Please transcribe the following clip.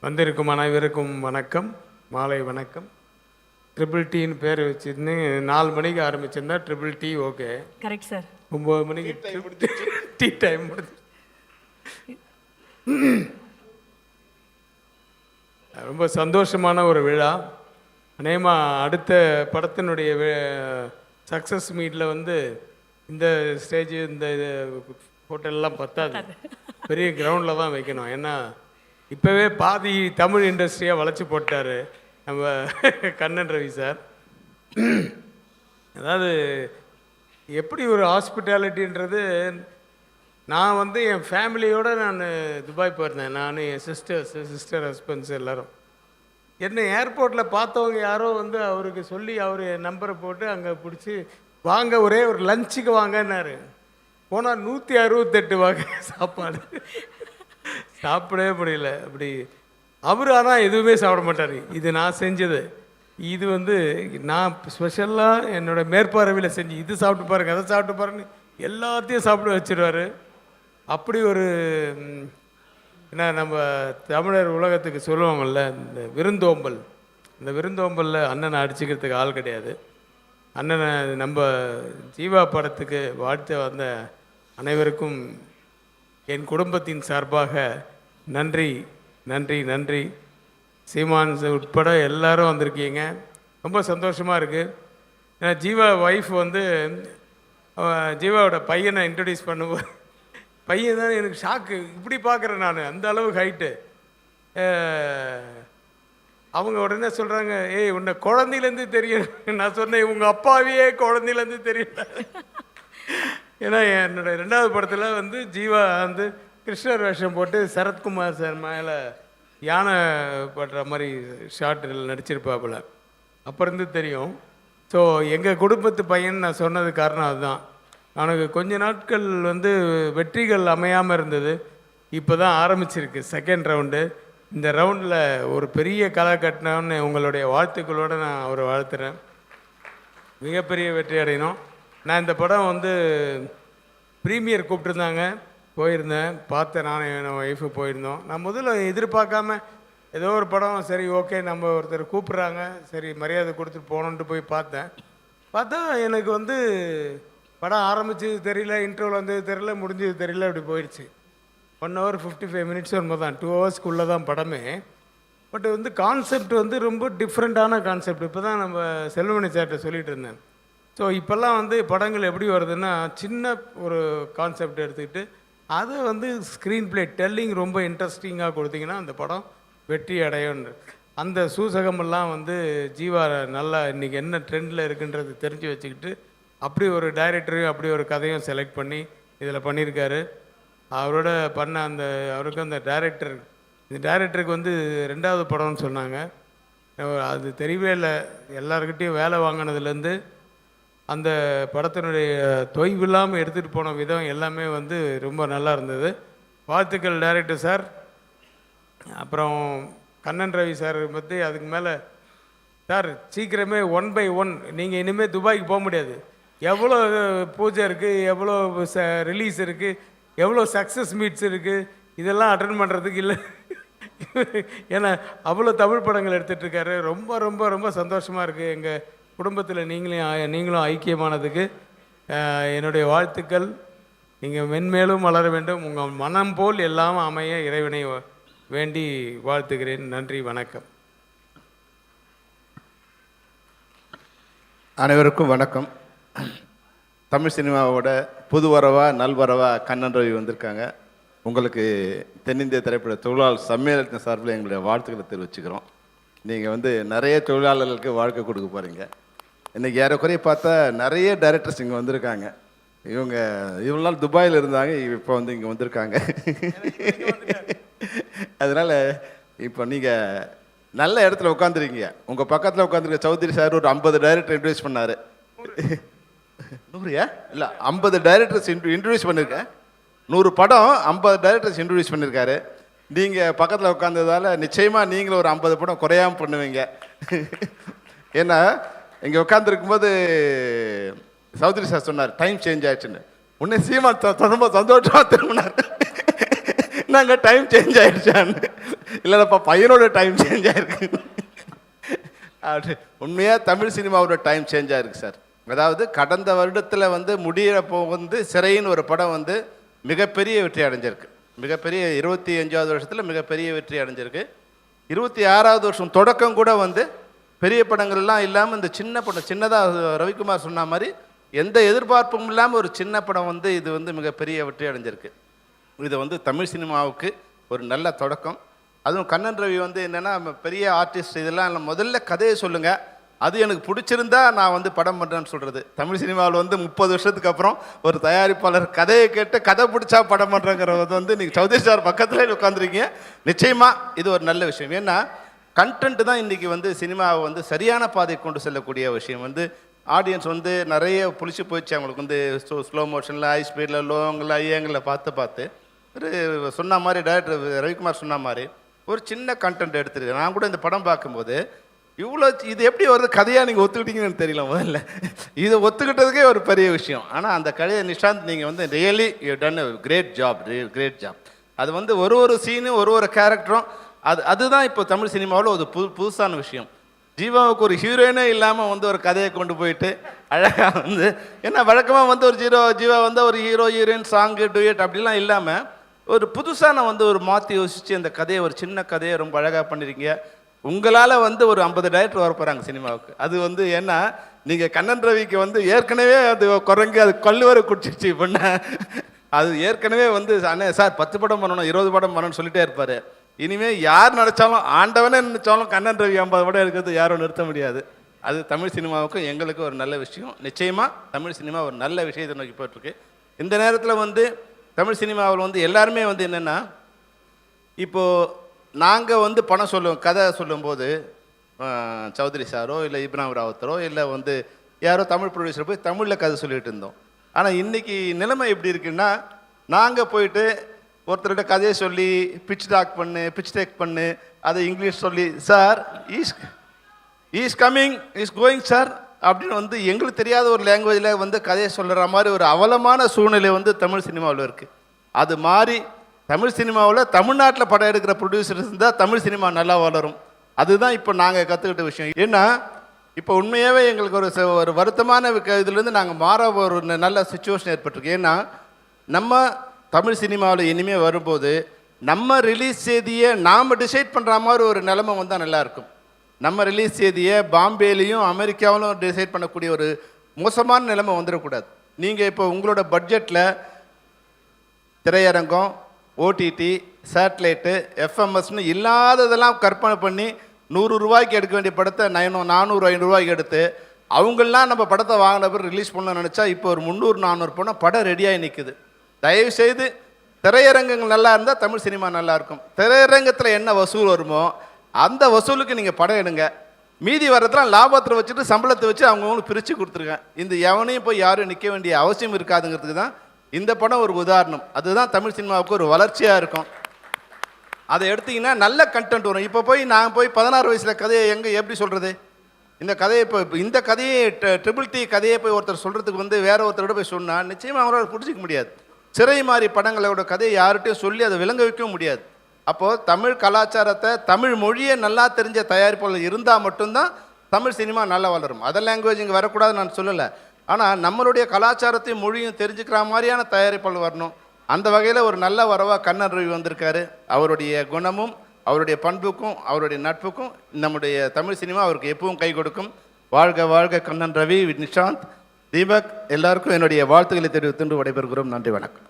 வந்திருக்கும் அனைவருக்கும் வணக்கம், மாலை வணக்கம். ட்ரிபிள் டீன்னு பேர் வச்சுருந்து 4 மணிக்கு ஆரம்பிச்சிருந்தா triple tea okay. Correct sir. 9 மணிக்கு டீ டைம் முடிச்சு. ரொம்ப சந்தோஷமான ஒரு விழா. அநேகமாக அடுத்த படத்தினுடைய சக்ஸஸ் மீட்டில் வந்து இந்த ஸ்டேஜ் இந்த ஹோட்டல்லாம் பத்தாது, பெரிய கிரவுண்டில் தான் வைக்கணும். ஏன்னா இப்போவே பாதி தமிழ் இண்டஸ்ட்ரியாக வளைச்சி போட்டார் நம்ம கண்ணன் ரவி சார். அதாவது எப்படி ஒரு ஹாஸ்பிட்டாலிட்டின்றது, நான் வந்து என் ஃபேமிலியோடு நான் துபாய் போயிருந்தேன். நான் என் சிஸ்டர் ஹஸ்பண்ட்ஸ் எல்லோரும். என்னை ஏர்போர்ட்டில் பார்த்தவங்க யாரோ வந்து அவருக்கு சொல்லி அவர் என் நம்பரை போட்டு அங்கே பிடிச்சி வாங்க ஒரே ஒரு லஞ்சுக்கு வாங்கன்னாரு. போனால் 168 வகை சாப்பாடு, சாப்பிடவே முடியல. அப்படி அவர் ஆனால் எதுவுமே சாப்பிட மாட்டார். இது நான் செஞ்சது, இது வந்து நான் ஸ்பெஷலாக என்னோடய மேற்பார்வையில் செஞ்சு இது சாப்பிட்டு பாருங்க அதை சாப்பிட்டு பாருங்க எல்லாத்தையும் சாப்பிட வச்சுருவார். அப்படி ஒரு ஏன்னா நம்ம தமிழர் உலகத்துக்கு சொல்லுவாங்கள்ல இந்த விருந்தோம்பல், இந்த விருந்தோம்பலில் அண்ணனை அடிச்சுக்கிறதுக்கு ஆள் கிடையாது. அண்ணனை நம்ம ஜீவா படத்துக்கு வாழ்த்து வந்த அனைவருக்கும் என் குடும்பத்தின் சார்பாக நன்றி நன்றி நன்றி. சீமான் உட்பட எல்லாரும் வந்திருக்கீங்க, ரொம்ப சந்தோஷமாக இருக்குது. ஏன்னா ஜீவா ஒய்ஃப் வந்து ஜீவாவோட பையனை இன்ட்ரடியூஸ் பண்ணும்போது பையன் தான் எனக்கு ஷாக்கு. இப்படி பார்க்குறேன் நான், அந்த அளவுக்கு ஹைட்டு. அவங்க உடனே சொல்கிறாங்க, ஏய் உன்னை குழந்தையிலேருந்து தெரியும். நான் சொன்னேன் உங்கள் அப்பாவையே குழந்தையிலேருந்து தெரியல. ஏன்னா என்னோடய 2வது படத்தில் வந்து ஜீவா வந்து கிருஷ்ணர் வேஷம் போட்டு சரத்குமார் சார் மேலே யானை படுற மாதிரி ஷார்ட்டில் நடிச்சிருப்பாப்புல. அப்போ இருந்து தெரியும். ஸோ எங்கள் குடும்பத்து பையன் நான் சொன்னது காரணம் அதுதான். எனக்கு கொஞ்ச நாட்கள் வந்து வெற்றிகள் அமையாமல் இருந்தது. இப்போ தான் ஆரம்பிச்சிருக்கு செகண்ட் ரவுண்டு. இந்த ரவுண்டில் ஒரு பெரிய கலை கட்டினோன்னு உங்களுடைய வாழ்த்துக்களோடு நான் அவரை வாழ்த்துறேன். மிகப்பெரிய வெற்றி அடையணும். நான் இந்த படம் வந்து ப்ரீமியர் கூப்பிட்டுருந்தாங்க, போயிருந்தேன், பார்த்தேன். நானும் என் ஒய்ஃபு போயிருந்தோம். நான் முதல்ல எதிர்பார்க்காம ஏதோ ஒரு படம் சரி ஓகே நம்ம ஒருத்தர் கூப்பிட்றாங்க சரி மரியாதை கொடுத்துட்டு போகணுன்ட்டு போய் பார்த்தா எனக்கு வந்து படம் ஆரம்பிச்சது தெரியல, இன்டர்வல் வந்தது தெரியல, முடிஞ்சது தெரியல, அப்படி போயிடுச்சு. 1 hour 55 minutes ஒன்று தான், 2 hours தான் படமே. பட் வந்து கான்செப்ட் வந்து ரொம்ப டிஃப்ரெண்ட்டான கான்செப்ட். இப்போ தான் நம்ம செல்வமணி சார்கிட்ட சொல்லிகிட்டு இருந்தேன். ஸோ இப்போல்லாம் வந்து படங்கள் எப்படி வருதுன்னா சின்ன ஒரு கான்செப்ட் எடுத்துக்கிட்டு அதை வந்து ஸ்க்ரீன் பிளே டெல்லிங் ரொம்ப இன்ட்ரெஸ்டிங்காக கொடுத்தீங்கன்னா அந்த படம் வெற்றி அடையும். அந்த சூசகமெல்லாம் வந்து ஜீவா நல்லா இன்றைக்கி என்ன ட்ரெண்டில் இருக்குன்றது தெரிஞ்சு வச்சுக்கிட்டு அப்படி ஒரு டைரக்டரையும் அப்படி ஒரு கதையும் செலக்ட் பண்ணி இதில் பண்ணியிருக்காரு. அவரோட பண்ண அந்த அவருக்கு அந்த இந்த டைரக்டருக்கு வந்து 2வது படம்னு சொன்னாங்க. அது தெரியவே இல்லை. எல்லாருக்கிட்டையும் வேலை வாங்கினதுலேருந்து அந்த படத்தினுடைய தொய்வு இல்லாமல் எடுத்துகிட்டு போன விதம் எல்லாமே வந்து ரொம்ப நல்லா இருந்தது. வாழ்த்துக்கள் டைரக்டர் சார். அப்புறம் கண்ணன் ரவி சார் பற்றி அதுக்கு மேலே சார் சீக்கிரமே 1 by 1 நீங்கள் இனிமேல் துபாய்க்கு போக முடியாது. எவ்வளோ பூஜை இருக்குது, எவ்வளோ ரிலீஸ் இருக்குது, எவ்வளோ சக்ஸஸ் மீட்ஸ் இருக்குது, இதெல்லாம் அட்டன் பண்ணுறதுக்கு இல்லை. ஏன்னா அவ்வளோ தமிழ் படங்கள் எடுத்துகிட்ருக்காரு. ரொம்ப ரொம்ப ரொம்ப சந்தோஷமாக இருக்குது. எங்கள் குடும்பத்தில் நீங்களும் ஐக்கியமானதுக்கு என்னுடைய வாழ்த்துக்கள். நீங்கள் மென்மேலும் வளர வேண்டும், உங்கள் மனம் போல் எல்லாம் அமைய இறைவனை வேண்டி வாழ்த்துகிறேன். நன்றி, வணக்கம். அனைவருக்கும் வணக்கம். தமிழ் சினிமாவோட புது வரவா நல்வரவா கண்ணன் ரவி வந்திருக்காங்க. உங்களுக்கு தென்னிந்திய திரைப்பட தொழிலாளர் சம்மேளனத்தின் சார்பில் எங்களுடைய வாழ்த்துக்களை தெரிவிச்சுக்கிறோம். நீங்கள் வந்து நிறைய தொழிலாளர்களுக்கு வாழ்க்கை கொடுக்க போகிறீங்க. இன்றைக்கி ஏறக்குறைய பார்த்தா நிறைய டைரக்டர்ஸ் இங்கே வந்திருக்காங்க. இவங்க இவ்வளோ நாள் துபாயில் இருந்தாங்க, இப்போ வந்து இங்கே வந்திருக்காங்க. அதனால் இப்போ நீங்கள் நல்ல இடத்துல உட்காந்துருக்கீங்க. உங்கள் பக்கத்தில் உட்காந்துருக்க சௌத்ரி சார் ஒரு 50 டைரக்டர் இன்ட்ரடியூஸ் பண்ணார். 100 இல்லை 50 டைரக்டர்ஸ் இன்ட்ரடியூஸ் பண்ணியிருக்கேன். 100 படம் 50 டைரக்டர்ஸ் இன்ட்ரடியூஸ் பண்ணியிருக்காரு. நீங்கள் பக்கத்தில் உட்காந்ததால் நிச்சயமாக நீங்களும் ஒரு 50 படம் குறையாமல் பண்ணுவீங்க. ஏன்னா இங்கே உட்காந்துருக்கும்போது சௌத்ரி சார் சொன்னார் டைம் சேஞ்ச் ஆகிடுச்சுன்னு. உடனே சீமான் ரொம்ப சந்தோஷமாக திரும்பினார், நாங்கள் டைம் சேஞ்ச் ஆகிடுச்சான்னு. இல்லைப்பா பையனோட டைம் சேஞ்ச் ஆயிருக்கு. அப்படி உண்மையாக தமிழ் சினிமாவோட டைம் சேஞ்ச் ஆயிருக்கு சார். அதாவது கடந்த வருடத்தில் வந்து முடியிறப்போ வந்து சிறைன்னு ஒரு படம் வந்து மிகப்பெரிய வெற்றி அடைஞ்சிருக்கு. மிகப்பெரிய 25வது வருஷத்தில் மிகப்பெரிய வெற்றி அடைஞ்சிருக்கு. 26வது வருஷம் தொடக்கம் கூட வந்து பெரிய படங்கள்லாம் இல்லாமல் இந்த சின்ன படம், சின்னதாக ரவிக்குமார் சொன்ன மாதிரி எந்த எதிர்பார்ப்பும் இல்லாமல் ஒரு சின்ன படம் வந்து இது வந்து மிகப்பெரிய வெற்றி அடைஞ்சிருக்கு. இது வந்து தமிழ் சினிமாவுக்கு ஒரு நல்ல தொடக்கம். அதுவும் கண்ணன் ரவி வந்து என்னென்னா பெரிய ஆர்டிஸ்ட், இதெல்லாம் இல்லை, முதல்ல கதையை சொல்லுங்கள், அது எனக்கு பிடிச்சிருந்தா நான் வந்து படம் பண்ணுறேன்னு சொல்கிறது. தமிழ் சினிமாவில் வந்து 30 வருஷத்துக்கு அப்புறம் ஒரு தயாரிப்பாளர் கதையை கேட்டு கதை பிடிச்சா படம் பண்ணுறங்கிறது வந்து நீங்கள் சௌத்ரி சார் பக்கத்தில் உட்காந்துருக்கீங்க. நிச்சயமாக இது ஒரு நல்ல விஷயம். ஏன்னா கண்டென்ட் தான் இன்றைக்கி வந்து சினிமாவை வந்து சரியான பாதை கொண்டு செல்லக்கூடிய விஷயம். வந்து ஆடியன்ஸ் வந்து நிறைய புளிச்சு போயிடுச்சு அவங்களுக்கு வந்து ஸ்லோ மோஷனில், ஹை ஸ்பீடில், லோங்கில், ஐயங்களில் பார்த்து ஒரு சொன்ன மாதிரி டைரக்டர் ரவிக்குமார் சொன்ன மாதிரி ஒரு சின்ன கண்டென்ட் எடுத்துருக்கு. நான் கூட இந்த படம் பார்க்கும்போது இவ்வளோ இது எப்படி வருது கதையாக நீங்கள் ஒத்துக்கிட்டீங்கன்னு தெரியல. முதல்ல இதை ஒத்துக்கிட்டதுக்கே ஒரு பெரிய விஷயம். ஆனால் அந்த கதையை நிஷாந்த் நீங்கள் வந்து really you done great job. அது வந்து ஒரு சீனும் ஒரு கேரக்டரும் அதுதான் இப்போ தமிழ் சினிமாவில் ஒரு புதுசான விஷயம். ஜீவாவுக்கு ஒரு ஹீரோயினே இல்லாமல் வந்து ஒரு கதையை கொண்டு போயிட்டு அழகாக வந்து, ஏன்னா வழக்கமாக வந்து ஒரு ஜீவா வந்து ஒரு ஹீரோயின் சாங்கு டூயட் அப்படிலாம் இல்லாமல் ஒரு புதுசான வந்து ஒரு மாற்றி யோசித்து அந்த கதையை, ஒரு சின்ன கதையை ரொம்ப அழகாக பண்ணியிருக்கீங்க. உங்களால் வந்து ஒரு 50 டைரக்டர் வர போகிறாங்க சினிமாவுக்கு. அது வந்து ஏன்னா நீங்கள் கண்ணன் ரவிக்கு வந்து ஏற்கனவே அது குரங்கு அது கல்லுவரை குடிச்சிச்சு பண்ண, அது ஏற்கனவே வந்து அண்ணே சார் 10 படம் பண்ணணும் 20 படம் பண்ணணும்னு சொல்லிட்டே இருப்பார். இனிமேல் யார் நினச்சாலும், ஆண்டவனே நினச்சாலும் கண்ணன் ரவி 50 படம் இருக்கிறது யாரும் நிறுத்த முடியாது. அது தமிழ் சினிமாவுக்கும் எங்களுக்கு ஒரு நல்ல விஷயம். நிச்சயமாக தமிழ் சினிமா ஒரு நல்ல விஷயத்தை நோக்கி போயிட்டுருக்கு. இந்த நேரத்தில் வந்து தமிழ் சினிமாவில் வந்து எல்லாருமே வந்து என்னென்னா, இப்போது நாங்கள் வந்து பணம் சொல்லுவோம், கதை சொல்லும்போது சௌத்ரி சாரோ இல்லை இப்ராஹிம் ராவத்தரோ இல்லை வந்து யாரோ தமிழ் ப்ரொடியூசர் போய் தமிழில் கதை சொல்லிகிட்டு இருந்தோம். ஆனால் இன்றைக்கி நிலைமை எப்படி இருக்குன்னா, நாங்கள் போயிட்டு ஒருத்தர்கிட்ட கதையை சொல்லி பிச் டேக் பண்ணு அதை இங்கிலீஷ் சொல்லி sir is coming is going sir அப்படின்னு வந்து எங்களுக்கு தெரியாத ஒரு லாங்குவேஜில் வந்து கதையை சொல்கிற மாதிரி ஒரு அவலமான சூழ்நிலை வந்து தமிழ் சினிமாவில் இருக்குது. அது மாதிரி தமிழ் சினிமாவில் தமிழ்நாட்டில் படம் எடுக்கிற ப்ரொடியூசர்ஸ் இருந்தால் தமிழ் சினிமா நல்லா வளரும். அதுதான் இப்போ நாங்கள் கற்றுக்கிட்ட விஷயம். ஏன்னா இப்போ உண்மையாகவே எங்களுக்கு ஒரு வருத்தமான இதுலேருந்து நாங்கள் மாற ஒரு நல்ல சுச்சுவேஷன் ஏற்பட்டிருக்கு. ஏன்னா நம்ம தமிழ் சினிமாவில் இனிமேல் வரும்போது நம்ம ரிலீஸ் செய்தியை நாம் டிசைட் பண்ணுற மாதிரி ஒரு நிலைமை வந்தால் நல்லாயிருக்கும். நம்ம ரிலீஸ் செய்தியை பாம்பேலையும் அமெரிக்காவிலும் டிசைட் பண்ணக்கூடிய ஒரு மோசமான நிலைமை வந்துடக்கூடாது. நீங்கள் இப்போ உங்களோட பட்ஜெட்டில் திரையரங்கம், ஓடிடி, சேட்டலைட்டு, எஃப்எம்எஸ்னு இல்லாததெல்லாம் கற்பனை பண்ணி 100 ரூபாய்க்கு எடுக்க வேண்டிய படத்தை 400-500 ரூபாய்க்கு எடுத்து அவங்களாம் நம்ம படத்தை வாங்கின பிறகு ரிலீஸ் பண்ணணும்னு நினச்சா இப்போ ஒரு 300-400 படம் படம் ரெடியாகி நிற்குது. தயவுசெய்து திரையரங்கங்கள் நல்லா இருந்தால் தமிழ் சினிமா நல்லாயிருக்கும். திரையரங்கத்தில் என்ன வசூல் வருமோ அந்த வசூலுக்கு நீங்கள் படம் எடுங்க. மீதி வரதெல்லாம் லாபத்தில் வச்சுட்டு சம்பளத்தை வச்சு அவங்கவுங்களுக்கு பிரித்து கொடுத்துருங்க. இந்த எவனையும் போய் யாரும் நிற்க வேண்டிய அவசியம் இருக்காதுங்கிறதுக்கு தான் இந்த படம் ஒரு உதாரணம். அதுதான் தமிழ் சினிமாவுக்கு ஒரு வளர்ச்சியாக இருக்கும். அதை எடுத்திங்கன்னா நல்ல கண்டென்ட் வரும். இப்போ போய் நான் போய் 16 வயசில் கதையை எப்படி சொல்கிறது? இந்த கதையை இப்போ இந்த கதையை ட்ரிபிள் டி கதையை போய் ஒருத்தர் சொல்கிறதுக்கு வந்து வேற ஒருத்தரோட போய் சொன்னால் நிச்சயமாக அவரால் பிடிச்சிக்க முடியாது. சிறை மாதிரி படங்களோட கதையை யார்கிட்டையும் சொல்லி அதை விளங்க வைக்கவும் முடியாது. அப்போது தமிழ் கலாச்சாரத்தை, தமிழ் மொழியை நல்லா தெரிஞ்ச தயாரிப்பாளர் இருந்தால் மட்டும்தான் தமிழ் சினிமா நல்லா வளரும். அதர் லாங்குவேஜ் இங்கே வரக்கூடாதுன்னு நான் சொல்லலை. ஆனால் நம்மளுடைய கலாச்சாரத்தையும் மொழியும் தெரிஞ்சுக்கிற மாதிரியான தயாரிப்பாளர் வரணும். அந்த வகையில் ஒரு நல்ல வரவாக கண்ணன் ரவி வந்திருக்காரு. அவருடைய குணமும் அவருடைய பண்புக்கும் அவருடைய நட்புக்கும் நம்முடைய தமிழ் சினிமா அவருக்கு எப்பவும் கை கொடுக்கும். வாழ்க வாழ்க கண்ணன் ரவி, நிஷாந்த், தீபக் எல்லாருக்கும் என்னுடைய வாழ்த்துக்களை தெரிவித்து விடைபெறுகிறோம். நன்றி, வணக்கம்.